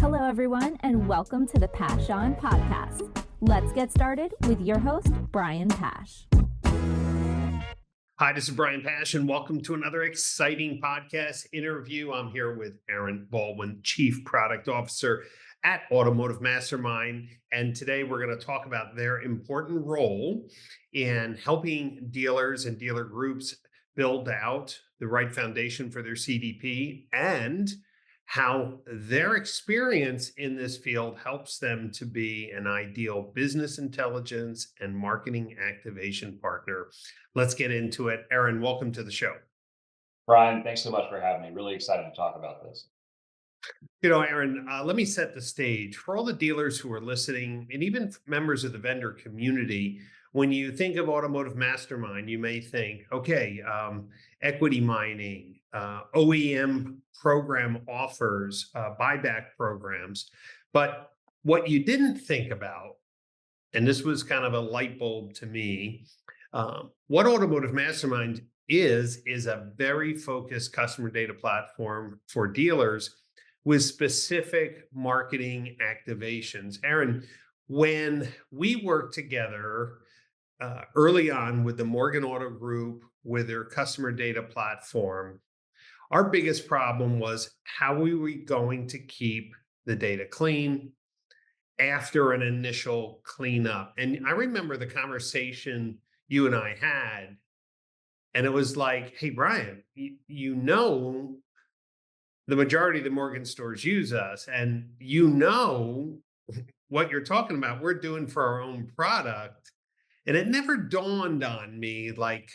Hello, everyone, and welcome to the Pasch podcast. Let's get started with your host, Brian Pasch. Hi, this is Brian Pasch, and welcome to another exciting podcast interview. I'm here with Baldwin, Chief Product Officer at Automotive Mastermind. And today we're going to talk about their important role in helping dealers and dealer groups build out the right foundation for their CDP and how their experience in this field helps them to be an ideal business intelligence and marketing activation partner. Let's get into it. Aaron, welcome to the show. Brian, thanks so much for having me. Really excited to talk about this. Aaron, let me set the stage for all the dealers who are listening and even members of the vendor community. When you think of Automotive Mastermind, you may think, okay, equity mining, OEM program offers, buyback programs. But what you didn't think about, and this was kind of a light bulb to me, what Automotive Mastermind is a very focused customer data platform for dealers with specific marketing activations. Aaron, when we worked together early on with the Morgan Auto Group, with their customer data platform, our biggest problem was how were we going to keep the data clean after an initial cleanup? And I remember the conversation you and I had, and it was like, hey, Brian, you know, the majority of the Morgan stores use us, and you know what you're talking about, we're doing for our own product. And it never dawned on me like,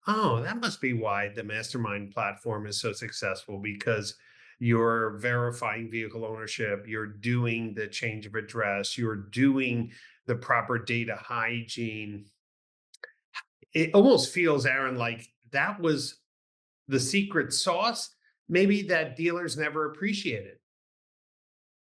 oh, that must be why the Mastermind platform is so successful, because you're verifying vehicle ownership, you're doing the change of address, you're doing the proper data hygiene. It almost feels, Aaron, like that was the secret sauce, maybe that dealers never appreciated.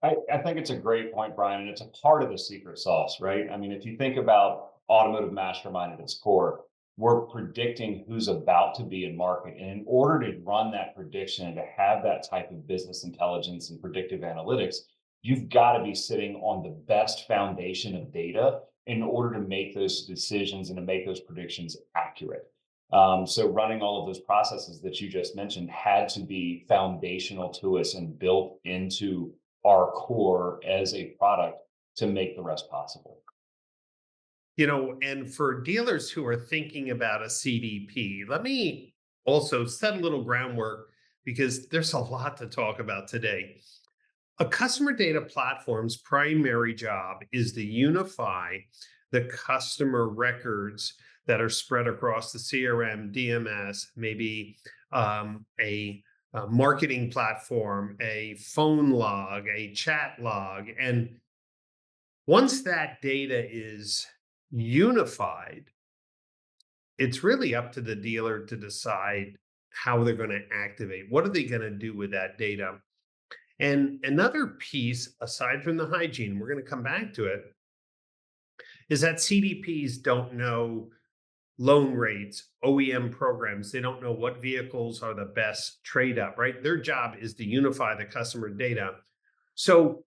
I think it's a great point, Brian, and it's a part of the secret sauce, right? I mean, if you think about Automotive Mastermind at its core, we're predicting who's about to be in market. And in order to run that prediction and to have that type of business intelligence and predictive analytics, you've got to be sitting on the best foundation of data in order to make those decisions and to make those predictions accurate. So running all of those processes that you just mentioned had to be foundational to us and built into our core as a product to make the rest possible. And for dealers who are thinking about a CDP, let me also set a little groundwork because there's a lot to talk about today. A customer data platform's primary job is to unify the customer records that are spread across the CRM, DMS, maybe a marketing platform, a phone log, a chat log. And once that data is unified, it's really up to the dealer to decide how they're going to activate. What are they going to do with that data? And another piece, aside from the hygiene, we're going to come back to it, is that CDPs don't know loan rates, OEM programs. They don't know what vehicles are the best trade up, right? Their job is to unify the customer data. So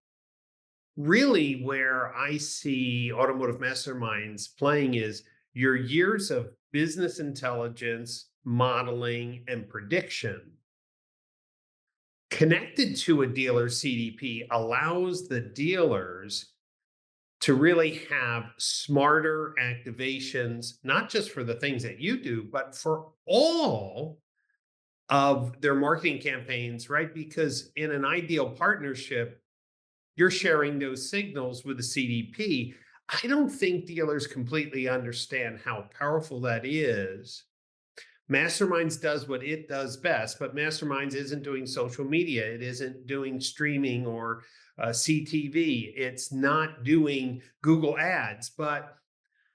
really where I see Automotive Masterminds playing is your years of business intelligence, modeling, and prediction connected to a dealer CDP allows the dealers to really have smarter activations, not just for the things that you do, but for all of their marketing campaigns, right? Because in an ideal partnership, you're sharing those signals with the CDP. I don't think dealers completely understand how powerful that is. Masterminds does what it does best, but Masterminds isn't doing social media. It isn't doing streaming or CTV. It's not doing Google ads. But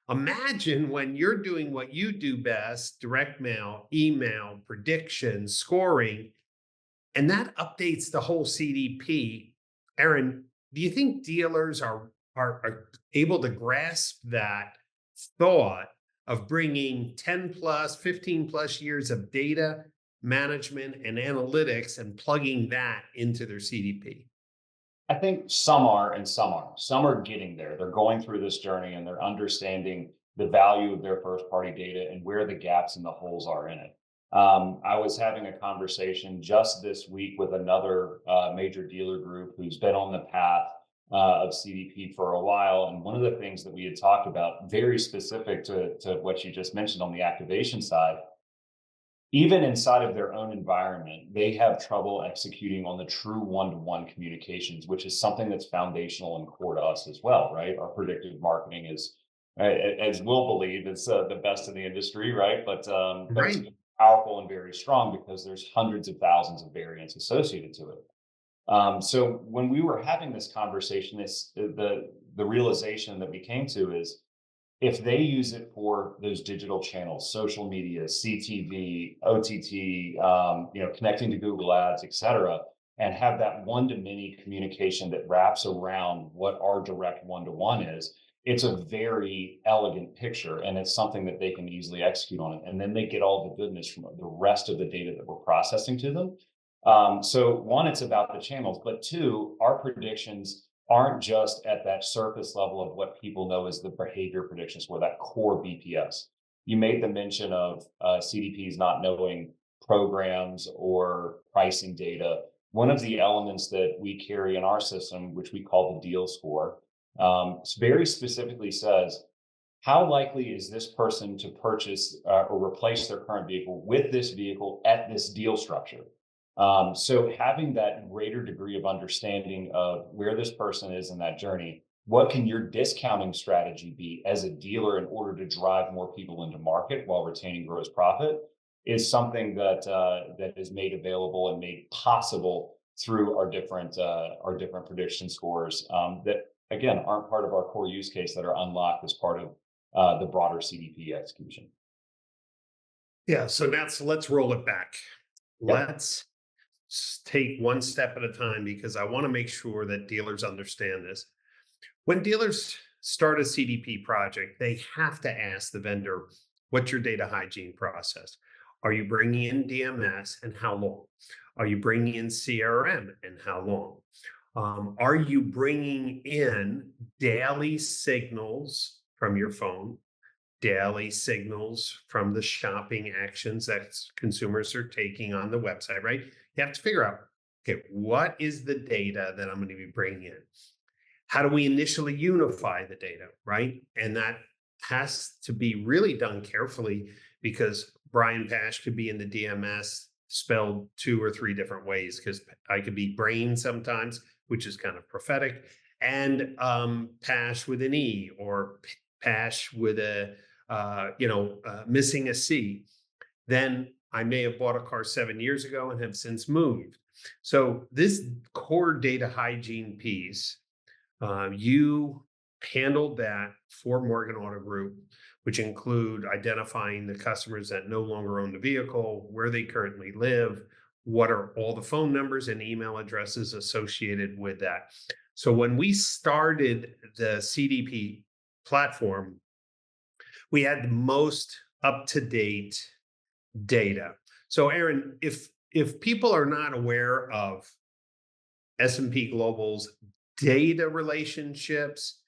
imagine when you're doing what you do best, direct mail, email, predictions, scoring, and that updates the whole CDP. Aaron, do you think dealers are able to grasp that thought of bringing 10 plus, 15 plus years of data management and analytics and plugging that into their CDP? I think some are and some aren't. Some are getting there. They're going through this journey and they're understanding the value of their first party data and where the gaps and the holes are in it. I was having a conversation just this week with another major dealer group who's been on the path of CDP for a while. And one of the things that we had talked about, very specific to what you just mentioned on the activation side, even inside of their own environment, they have trouble executing on the true one-to-one communications, which is something that's foundational and core to us as well, right? Our predictive marketing is, as we'll believe, it's the best in the industry, right? But it's Right. powerful and very strong because there's hundreds of thousands of variants associated to it. So when we were having this conversation, the realization that we came to is, if they use it for those digital channels, social media, CTV, OTT, connecting to Google Ads, et cetera, and have that one-to-many communication that wraps around what our direct one-to-one is, it's a very elegant picture, and it's something that they can easily execute on it. And then they get all the goodness from the rest of the data that we're processing to them. So one, it's about the channels, but two, our predictions aren't just at that surface level of what people know as the behavior prediction score, that core BPS. You made the mention of CDPs not knowing programs or pricing data. One of the elements that we carry in our system, which we call the deal score, very specifically says, how likely is this person to purchase or replace their current vehicle with this vehicle at this deal structure? So having that greater degree of understanding of where this person is in that journey, what can your discounting strategy be as a dealer in order to drive more people into market while retaining gross profit, is something that that is made available and made possible through our different prediction scores that again aren't part of our core use case, that are unlocked as part of the broader CDP execution. Yeah. So let's roll it back. Yep. Let's take one step at a time because I want to make sure that dealers understand this. When dealers start a CDP project, they have to ask the vendor, what's your data hygiene process? Are you bringing in DMS and how long? Are you bringing in CRM and how long? Are you bringing in daily signals from your phone, daily signals from the shopping actions that consumers are taking on the website, right? You have to figure out, okay, what is the data that I'm going to be bringing in? How do we initially unify the data, right? And that has to be really done carefully because Brian Pasch could be in the DMS spelled 2 or 3 different ways, because I could be brain sometimes, which is kind of prophetic, and Pasch with an E, or Pasch with a missing a C. Then I may have bought a car 7 years ago and have since moved. So this core data hygiene piece, you handled that for Morgan Auto Group, which include identifying the customers that no longer own the vehicle, where they currently live, what are all the phone numbers and email addresses associated with that. So when we started the CDP platform, we had the most up-to-date data. So Aaron, if people are not aware of S&P Global's data relationships,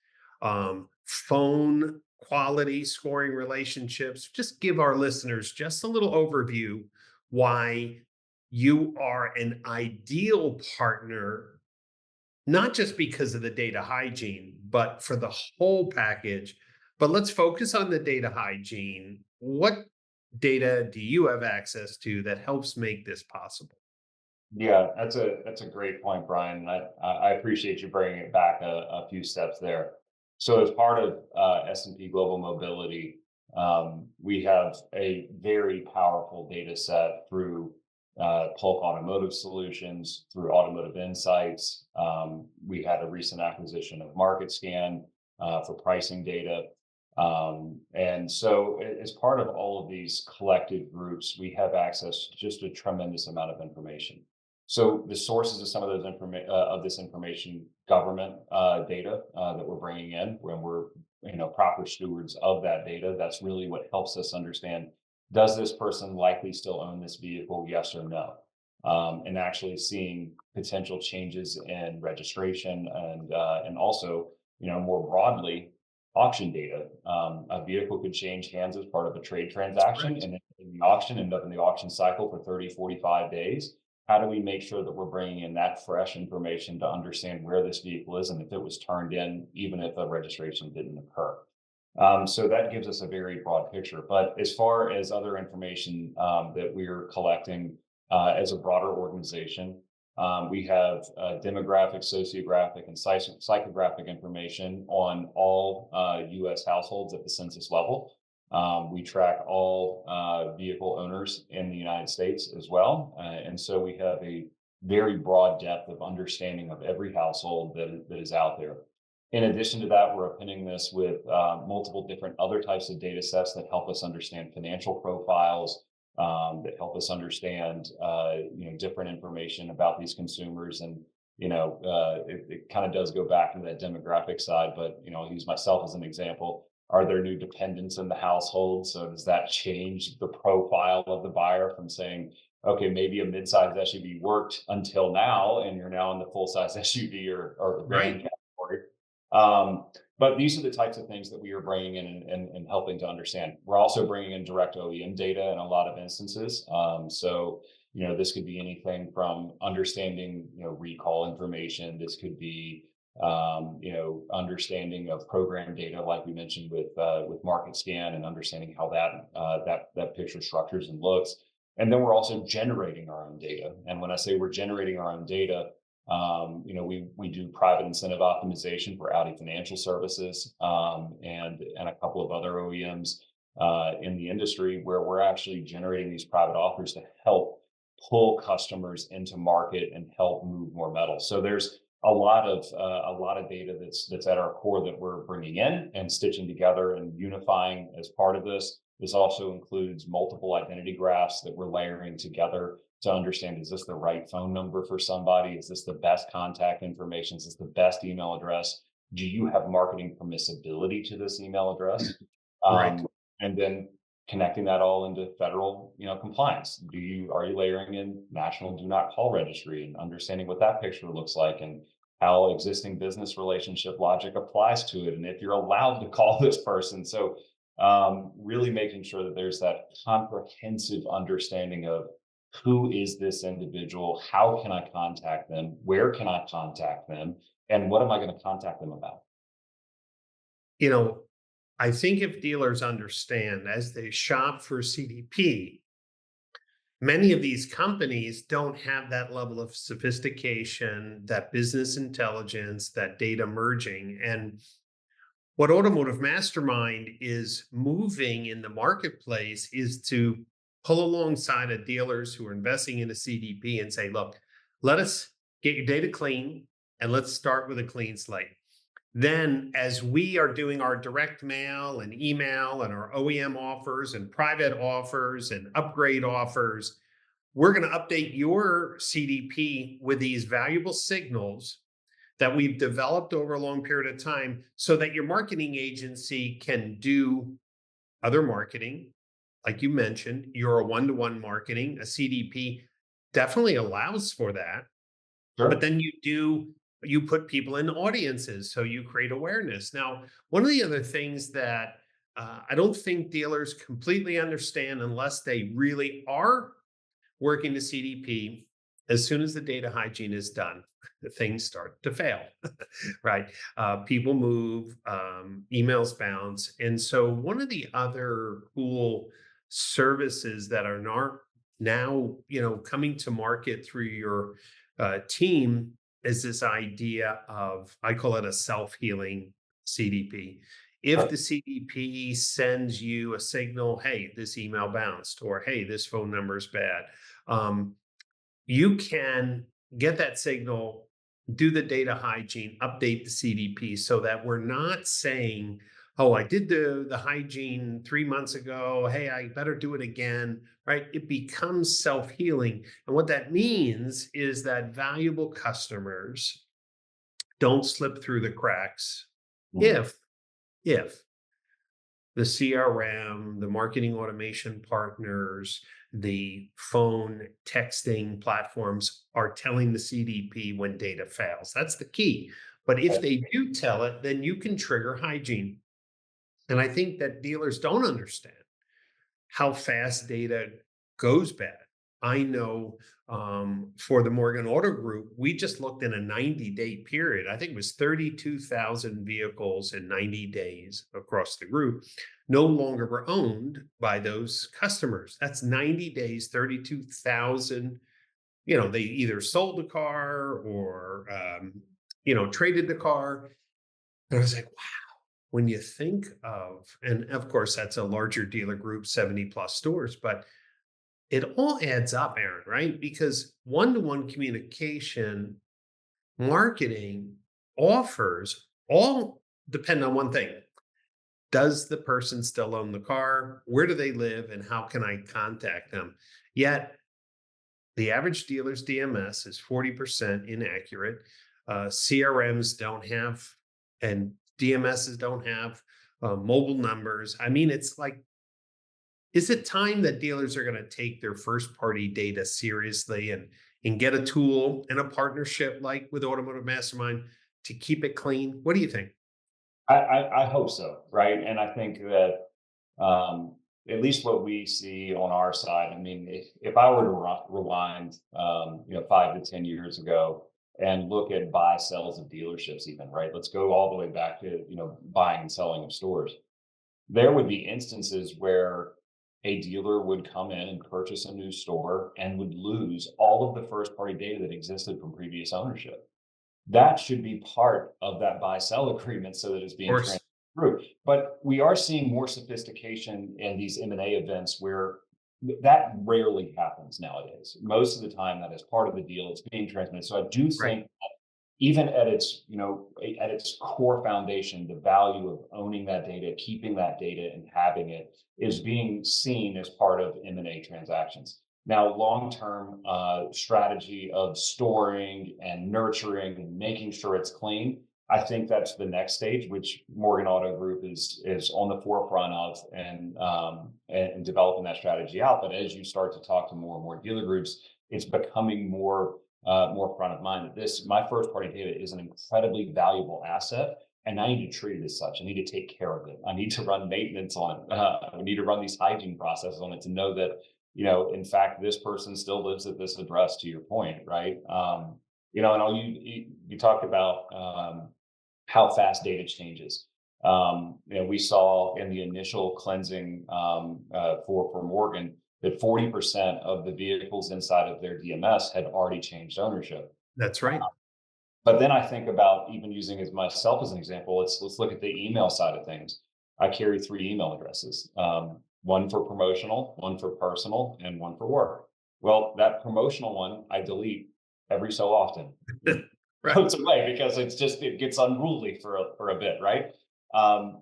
phone quality scoring relationships, just give our listeners just a little overview why you are an ideal partner, not just because of the data hygiene, but for the whole package. But let's focus on the data hygiene. What data do you have access to that helps make this possible? Yeah, that's a great point, Brian. I appreciate you bringing it back a few steps there. So as part of S&P Global Mobility, we have a very powerful data set through Polk Automotive Solutions, through Automotive Insights. We had a recent acquisition of MarketScan for pricing data. And so as part of all of these collective groups, we have access to just a tremendous amount of information. So the sources of some of those this information, government data that we're bringing in, when we're proper stewards of that data, that's really what helps us understand: does this person likely still own this vehicle? Yes or no. and actually seeing potential changes in registration and also, more broadly, auction data. A vehicle could change hands as part of a trade transaction Correct. and then in the auction, end up in the auction cycle for 30, 45 days. How do we make sure that we're bringing in that fresh information to understand where this vehicle is and if it was turned in, even if a registration didn't occur? So that gives us a very broad picture. But as far as other information that we're collecting as a broader organization, we have demographic, sociographic, and psychographic information on all U.S. households at the census level. We track all vehicle owners in the United States as well. And so we have a very broad depth of understanding of every household that is out there. In addition to that, we're appending this with multiple different other types of data sets that help us understand financial profiles, that help us understand, different information about these consumers. And, it kind of does go back to that demographic side, but, I'll use myself as an example. Are there new dependents in the household? So does that change the profile of the buyer from saying, okay, maybe a mid-size SUV worked until now, and you're now in the full-size SUV or the van Right. category? But these are the types of things that we are bringing in and helping to understand. We're also bringing in direct OEM data in a lot of instances. So, this could be anything from understanding, recall information. This could be, understanding of program data, like we mentioned with Market Scan, and understanding how that picture structures and looks. And then we're also generating our own data. And when I say we're generating our own data, we do private incentive optimization for Audi Financial Services, and a couple of other OEMs in the industry, where we're actually generating these private offers to help pull customers into market and help move more metal. So there's a lot of data that's at our core that we're bringing in and stitching together and unifying as part of this. This also includes multiple identity graphs that we're layering together to understand, is this the right phone number for somebody? Is this the best contact information? Is this the best email address? Do you have marketing permissibility to this email address? Right. And then connecting that all into federal, compliance. Are you layering in national do not call registry and understanding what that picture looks like and how existing business relationship logic applies to it, and if you're allowed to call this person? So really making sure that there's that comprehensive understanding of who is this individual, how can I contact them, where can I contact them, and what am I going to contact them about? You know, I think if dealers understand as they shop for CDP, many of these companies don't have that level of sophistication, that business intelligence, that data merging. And what Automotive Mastermind is moving in the marketplace is to pull alongside of dealers who are investing in a CDP and say, look, let us get your data clean and let's start with a clean slate. Then, as we are doing our direct mail and email and our OEM offers and private offers and upgrade offers, we're going to update your CDP with these valuable signals that we've developed over a long period of time so that your marketing agency can do other marketing. Like you mentioned, you're a one-to-one marketing. A CDP definitely allows for that. Sure. But then you put people in audiences, so you create awareness. Now, one of the other things that I don't think dealers completely understand unless they really are working the CDP, as soon as the data hygiene is done, the things start to fail, right? People move, emails bounce. And so one of the other cool services that are now, coming to market through your team is this idea of, I call it a self-healing CDP. If the CDP sends you a signal, hey, this email bounced, or hey, this phone number is bad, you can get that signal, do the data hygiene, update the CDP so that we're not saying, oh, I did the hygiene 3 months ago. Hey, I better do it again, right? It becomes self-healing. And what that means is that valuable customers don't slip through the cracks Mhm. if the CRM, the marketing automation partners, the phone texting platforms are telling the CDP when data fails. That's the key. But if they do tell it, then you can trigger hygiene. And I think that dealers don't understand how fast data goes bad. I know for the Morgan Auto Group, we just looked in a 90-day period. I think it was 32,000 vehicles in 90 days across the group no longer were owned by those customers. That's 90 days, 32,000. They either sold the car or, traded the car. And I was like, wow, when you think of, and of course, that's a larger dealer group, 70 plus stores, but it all adds up, Aaron, right? Because one-to-one communication, marketing, offers all depend on one thing. Does the person still own the car? Where do they live? And how can I contact them? Yet the average dealer's DMS is 40% inaccurate. CRMs don't have, and DMSs don't have mobile numbers. I mean, it's like, is it time that dealers are going to take their first party data seriously and get a tool and a partnership like with Automotive Mastermind to keep it clean? What do you think? I hope so, right? And I think that at least what we see on our side, I mean, if I were to rewind, 5 to 10 years ago and look at buy sells of dealerships, even, right? Let's go all the way back to, buying and selling of stores. There would be instances where a dealer would come in and purchase a new store and would lose all of the first party data that existed from previous ownership. That should be part of that buy sell agreement so that it's Of being course. transferred through. But we are seeing more sophistication in these M&A events where that rarely happens nowadays. Most of the time, that is part of the deal. It's being transmitted. So I do Right. think even at its, at its core foundation, the value of owning that data, keeping that data and having it is being seen as part of M&A transactions. Now, long-term strategy of storing and nurturing and making sure it's clean, I think that's the next stage, which Morgan Auto Group is on the forefront of and developing that strategy out. But as you start to talk to more and more dealer groups, it's becoming more front of mind that my first party data is an incredibly valuable asset, and I need to treat it as such. I need to take care of it. I need to run maintenance on it. I need to run these hygiene processes on it to know that, in fact, this person still lives at this address, to your point, right? And you talked about how fast data changes. We saw in the initial cleansing for Morgan that 40% of the vehicles inside of their DMS had already changed ownership. That's right. But then I think about even using myself as an example. Let's look at the email side of things. I carry 3 email addresses, one for promotional, one for personal, and one for work. Well, that promotional one I delete every so often. Right. Goes away because it gets unruly for a bit, right?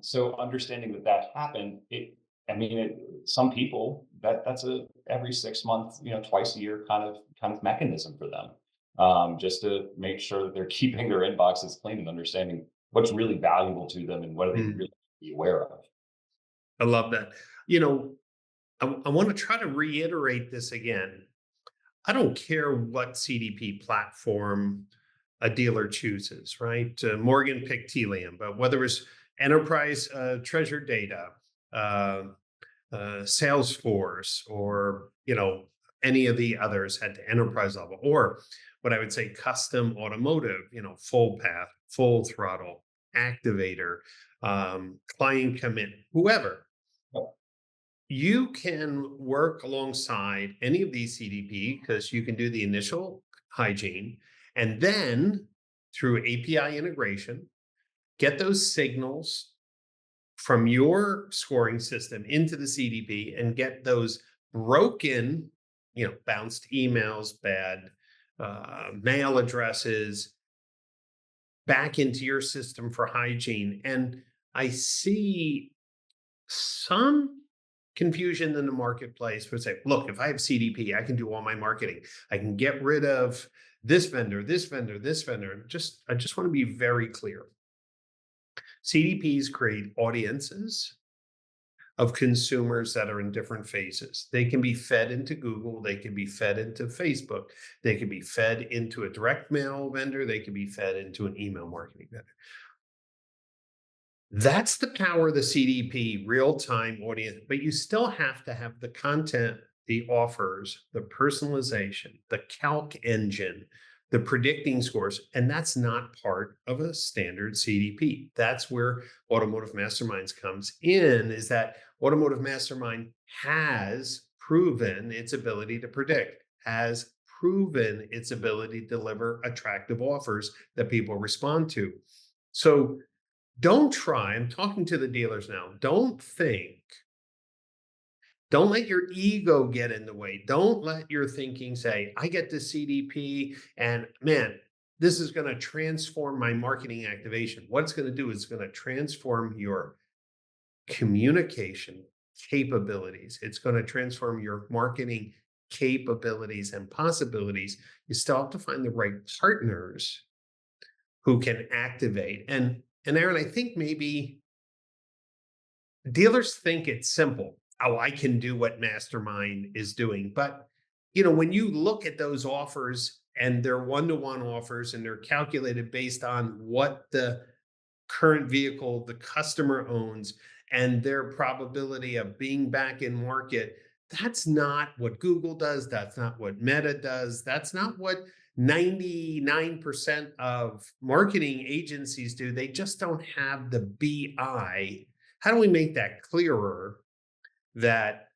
So understanding that happened, some people that's a every 6 months, twice a year kind of mechanism for them, just to make sure that they're keeping their inboxes clean and understanding what's really valuable to them and what they really be aware of. I love that. I want to try to reiterate this again. I don't care what CDP platform a dealer chooses, right? Morgan picked Telium, but whether it's enterprise treasure data, Salesforce, or any of the others at the enterprise level, or what I would say custom automotive, full path, full throttle, activator, client commit, whoever. You can work alongside any of these CDP because you can do the initial hygiene and then through API integration, get those signals from your scoring system into the CDP and get those broken, bounced emails, bad mail addresses back into your system for hygiene. And I see some confusion in the marketplace would say, look, if I have CDP, I can do all my marketing. I can get rid of this vendor, this vendor, this vendor. I just want to be very clear. CDPs create audiences of consumers that are in different phases. They can be fed into Google, they can be fed into Facebook, they can be fed into a direct mail vendor, they can be fed into an email marketing vendor. That's the power of the CDP, real-time audience, but you still have to have the content, the offers, the personalization, the calc engine, the predicting scores, and that's not part of a standard CDP. That's where Automotive Masterminds comes in, is that Automotive Mastermind has proven its ability to predict, has proven its ability to deliver attractive offers that people respond to. So don't try, I'm talking to the dealers now, don't let your ego get in the way. Don't let your thinking say, I get the CDP and man, this is going to transform my marketing activation. What it's going to do is going to transform your communication capabilities. It's going to transform your marketing capabilities and possibilities. You still have to find the right partners who can activate. And Aaron, I think maybe dealers think it's simple. Oh, I can do what Mastermind is doing. But, when you look at those offers and they're one-to-one offers and they're calculated based on what the current vehicle the customer owns and their probability of being back in market, that's not what Google does. That's not what Meta does. That's not what 99% of marketing agencies do. They just don't have the BI. How do we make that clearer that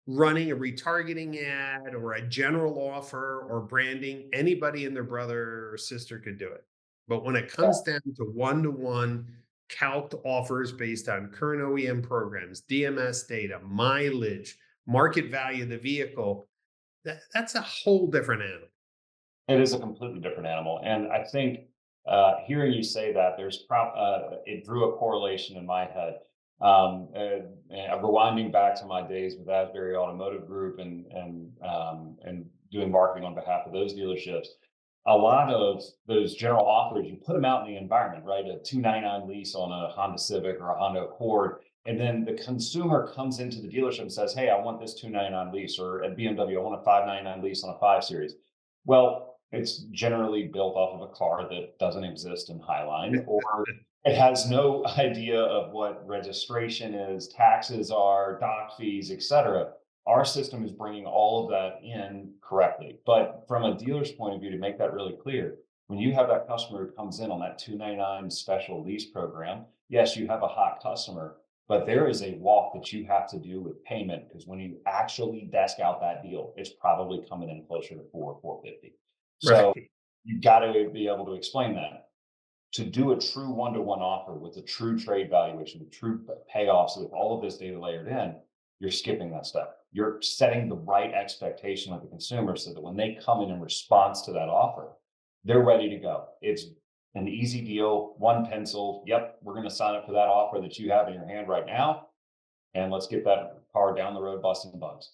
running a retargeting ad or a general offer or branding, anybody and their brother or sister could do it. But when it comes down to one-to-one calced offers based on current OEM programs, DMS data, mileage, market value of the vehicle, that's a whole different animal. It is a completely different animal. And I think hearing you say that, it drew a correlation in my head. Rewinding back to my days with Asbury Automotive Group and doing marketing on behalf of those dealerships, a lot of those general offers, you put them out in the environment, right? A $299 lease on a Honda Civic or a Honda Accord. And then the consumer comes into the dealership and says, hey, I want this $299 lease, or at BMW, I want a $599 lease on a 5 Series. Well, it's generally built off of a car that doesn't exist in Highline, or it has no idea of what registration is, taxes are, doc fees, etc. Our system is bringing all of that in correctly. But from a dealer's point of view, to make that really clear, when you have that customer who comes in on that $299 special lease program, yes, you have a hot customer, but there is a walk that you have to do with payment, because when you actually desk out that deal, it's probably coming in closer to $450. So Right. you've got to be able to explain that. To do a true one-to-one offer with a true trade valuation, with true payoffs, with all of this data layered in, you're skipping that step. You're setting the right expectation with the consumer so that when they come in response to that offer, they're ready to go. It's an easy deal, one pencil. Yep, we're going to sign up for that offer that you have in your hand right now, and let's get that car down the road busting bugs.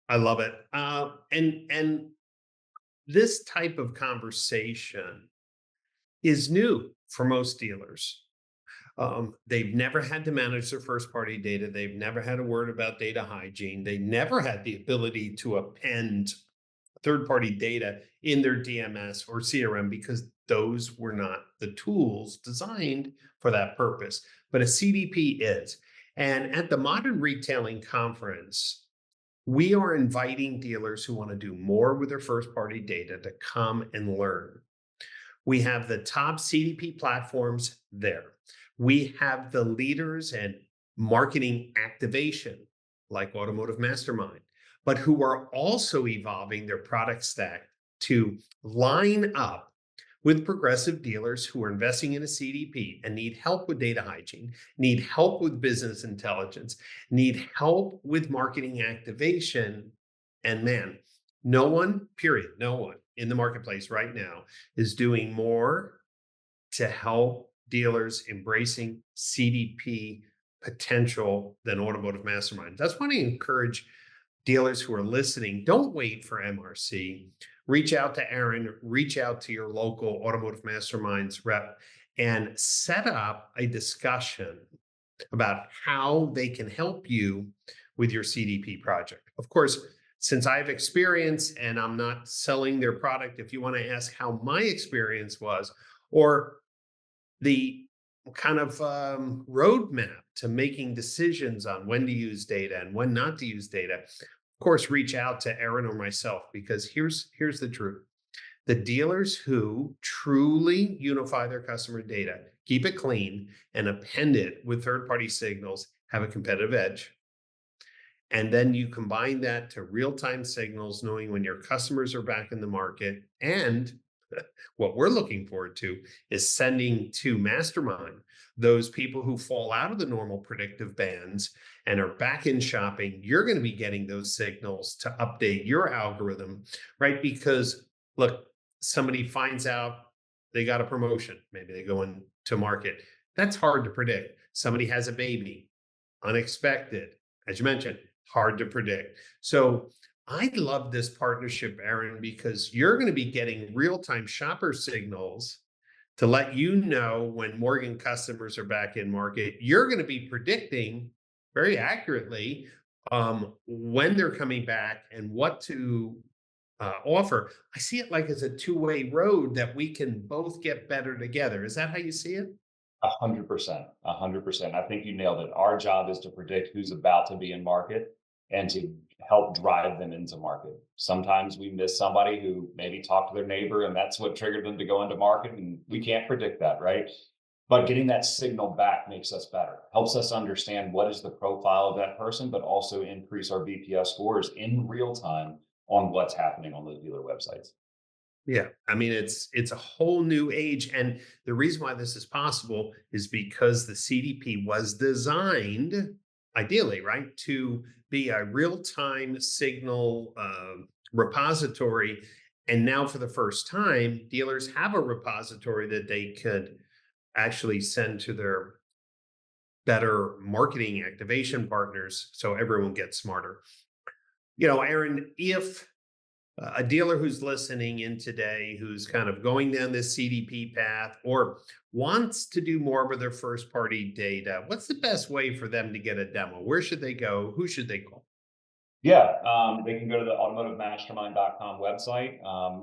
I love it. And this type of conversation is new for most dealers. They've never had to manage their first party data. They've never had a word about data hygiene. They never had the ability to append third party data in their DMS or CRM because those were not the tools designed for that purpose. But a CDP is. And at the Modern Retailing Conference, we are inviting dealers who want to do more with their first party data to come and learn. We have the top CDP platforms there. We have the leaders in marketing activation, like Automotive Mastermind, but who are also evolving their product stack to line up with progressive dealers who are investing in a CDP and need help with data hygiene, need help with business intelligence, need help with marketing activation. And man, no one in the marketplace right now is doing more to help dealers embracing CDP potential than Automotive Mastermind. That's why I encourage dealers who are listening, don't wait for MRC. Reach out to Aaron, reach out to your local Automotive Masterminds rep, and set up a discussion about how they can help you with your CDP project. Of course, since I have experience and I'm not selling their product, if you want to ask how my experience was, or the kind of roadmap to making decisions on when to use data and when not to use data, of course, reach out to Aaron or myself, because here's the truth. The dealers who truly unify their customer data, keep it clean, and append it with third-party signals have a competitive edge. And then you combine that to real-time signals, knowing when your customers are back in the market. And what we're looking forward to is sending to Mastermind those people who fall out of the normal predictive bands and are back in shopping. You're going to be getting those signals to update your algorithm, right? Because look, somebody finds out they got a promotion, maybe they go into market. That's hard to predict. Somebody has a baby, unexpected, as you mentioned, hard to predict. So I love this partnership, Aaron, because you're going to be getting real-time shopper signals to let you know when Morgan customers are back in market. You're going to be predicting very accurately when they're coming back and what to offer. I see it like as a two-way road that we can both get better together. Is that how you see it? 100%, 100%. I think you nailed it. Our job is to predict who's about to be in market and to help drive them into market. Sometimes we miss somebody who maybe talked to their neighbor and that's what triggered them to go into market, and we can't predict that, right? But getting that signal back makes us better, helps us understand what is the profile of that person, but also increase our BPS scores in real time on what's happening on those dealer websites. Yeah, I mean it's a whole new age, and the reason why this is possible is because the CDP was designed, ideally, right, to be a real-time signal repository. And now, for the first time, dealers have a repository that they could actually send to their better marketing activation partners, so everyone gets smarter. Aaron, if a dealer who's listening in today, who's kind of going down this CDP path or wants to do more with their first party data, what's the best way for them to get a demo? Where should they go? Who should they call? Yeah, they can go to the automotivemastermind.com website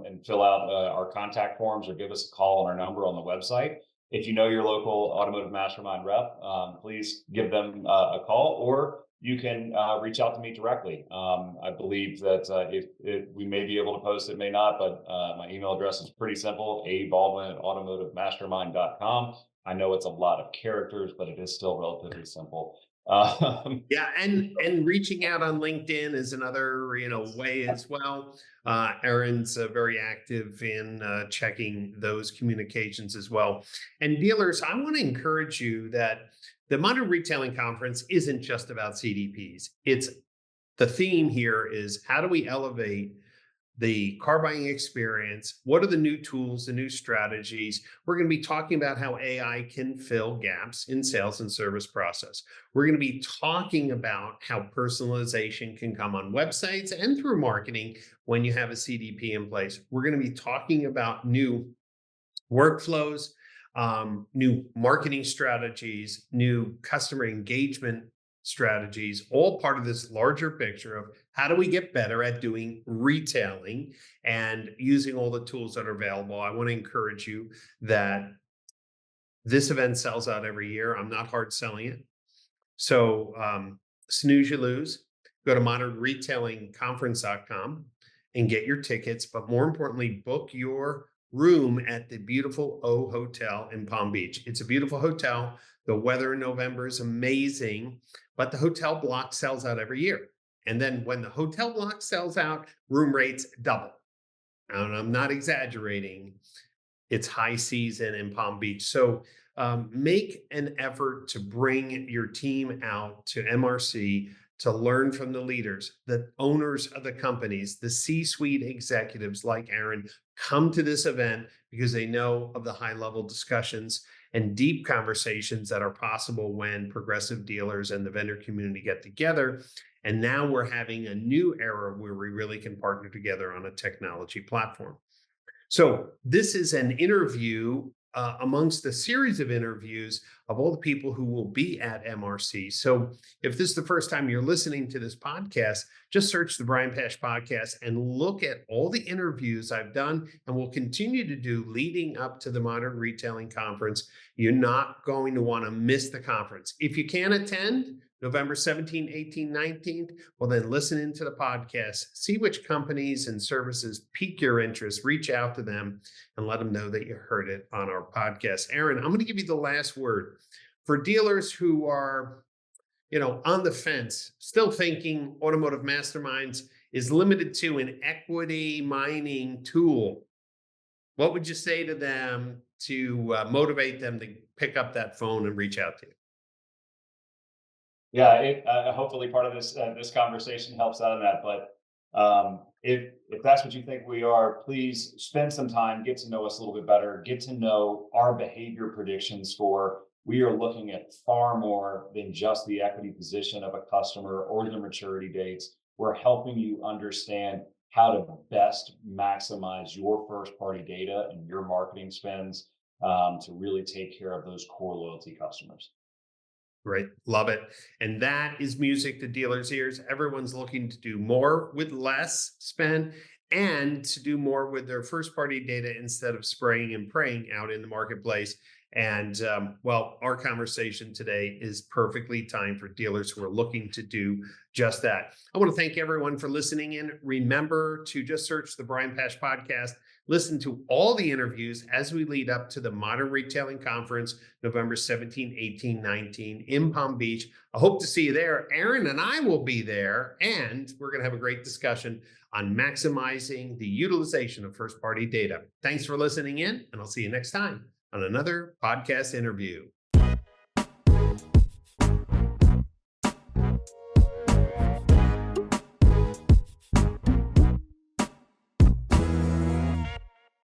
and fill out our contact forms or give us a call on our number on the website. If you know your local Automotive Mastermind rep, please give them a call, or you can reach out to me directly. I believe that if we may be able to post it, may not, but my email address is pretty simple: Baldwin@automotivemastermind.com. I know it's a lot of characters, but it is still relatively simple. Yeah, and reaching out on LinkedIn is another way as well. Aaron's very active in checking those communications as well. And dealers, I want to encourage you that the Modern Retailing Conference isn't just about CDPs. The theme here is, how do we elevate the car buying experience? What are the new tools, the new strategies? We're going to be talking about how AI can fill gaps in sales and service process. We're going to be talking about how personalization can come on websites and through marketing when you have a CDP in place. We're going to be talking about new workflows, new marketing strategies, new customer engagement strategies, all part of this larger picture of how do we get better at doing retailing and using all the tools that are available. I want to encourage you that this event sells out every year. I'm not hard selling it. So snooze, you lose. Go to modernretailingconference.com and get your tickets. But more importantly, book your room at the beautiful O Hotel in Palm Beach. It's a beautiful hotel. The weather in November is amazing, but the hotel block sells out every year. And then when the hotel block sells out, room rates double. And I'm not exaggerating. It's high season in Palm Beach. So make an effort to bring your team out to MRC to learn from the leaders, the owners of the companies, the C-suite executives like Aaron. Come to this event because they know of the high-level discussions and deep conversations that are possible when progressive dealers and the vendor community get together. And now we're having a new era where we really can partner together on a technology platform. So this is an interview amongst a series of interviews of all the people who will be at MRC. So if this is the first time you're listening to this podcast, just search the Brian Pasch podcast and look at all the interviews I've done and will continue to do leading up to the Modern Retailing Conference. You're not going to want to miss the conference. If you can't attend November 17th, 18th, 19th, well, then listen into the podcast, see which companies and services pique your interest, reach out to them and let them know that you heard it on our podcast. Aaron, I'm going to give you the last word. For dealers who are, on the fence, still thinking Automotive Masterminds is limited to an equity mining tool, what would you say to them to motivate them to pick up that phone and reach out to you? Yeah, hopefully part of this conversation helps out on that. But if that's what you think we are, please spend some time, get to know us a little bit better, get to know our behavior predictions for. We are looking at far more than just the equity position of a customer or the maturity dates. We're helping you understand how to best maximize your first party data and your marketing spends to really take care of those core loyalty customers. Right. Love it. And that is music to dealers' ears. Everyone's looking to do more with less spend and to do more with their first party data instead of spraying and praying out in the marketplace. And our conversation today is perfectly timed for dealers who are looking to do just that. I want to thank everyone for listening in. Remember to just search the Brian Pasch podcast. Listen to all the interviews as we lead up to the Modern Retailing Conference, November 17, 18, 19 in Palm Beach. I hope to see you there. Aaron and I will be there, and we're going to have a great discussion on maximizing the utilization of first-party data. Thanks for listening in, and I'll see you next time on another podcast interview.